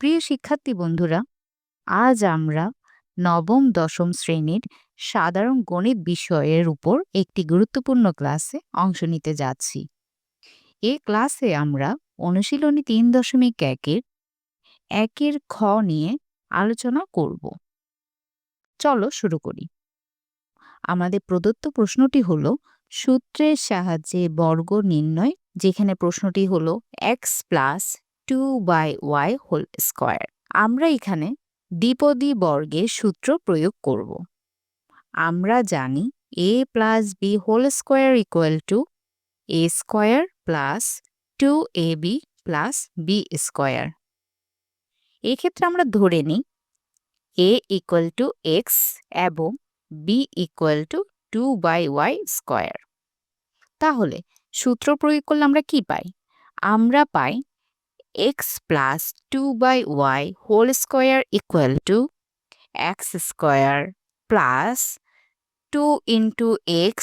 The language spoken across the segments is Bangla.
প্রিয় শিক্ষার্থী বন্ধুরা, আজ আমরা নবম দশম শ্রেণীর সাধারণ গণিত বিষয়ের উপর একটি গুরুত্বপূর্ণ ক্লাসে অংশ নিতে যাচ্ছি। এই ক্লাসে আমরা অনুশীলনী ৩.১-এর একের খ নিয়ে আলোচনা করব। চলো শুরু করি। আমাদের প্রদত্ত প্রশ্নটি হলো সূত্রের সাহায্যে বর্গ নির্ণয়, যেখানে প্রশ্নটি হলো x plus 2/y whole square. আমরা এখানে দ্বিপদী বর্গের সূত্র প্রয়োগ করব। আমরা জানি a plus b whole square equal to a square plus 2ab plus b square. এক্ষেত্রে আমরা ধরে নিই a ইকুয়াল টু x এবং b equal to 2/y square. তাহলে সূত্র প্রয়োগ করলে আমরা কি পাই? আমরা পাই x plus 2/y whole square equal to x square plus 2 into x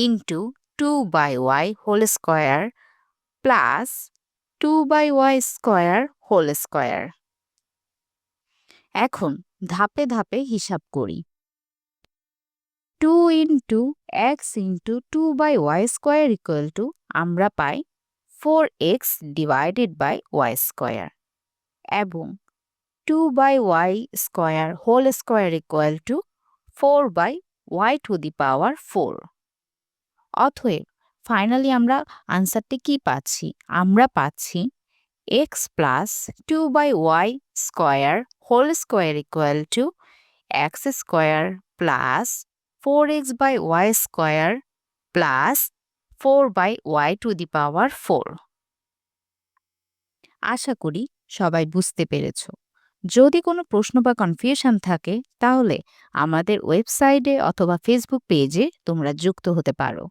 into 2/y whole square plus 2/y square whole square. এখন ধাপে ধাপে হিসাব করি। 2 into x into 2/y square equal to আমরা পাই 4x divided by y square এবং 2/y square whole square equal to 4/y to the power 4। অতএব ফাইনালি আমরা আনসারটি কি পাচ্ছি? আমরা পাচ্ছি x plus 2/y square whole square equal to x square plus 4x/y square plus 4/y to the power 4। আশা করি সবাই বুঝতে পেরেছ। যদি কোনো প্রশ্ন বা কনফিউশন থাকে তাহলে আমাদের ওয়েবসাইটে অথবা ফেসবুক পেজে তোমরা যুক্ত হতে পারো।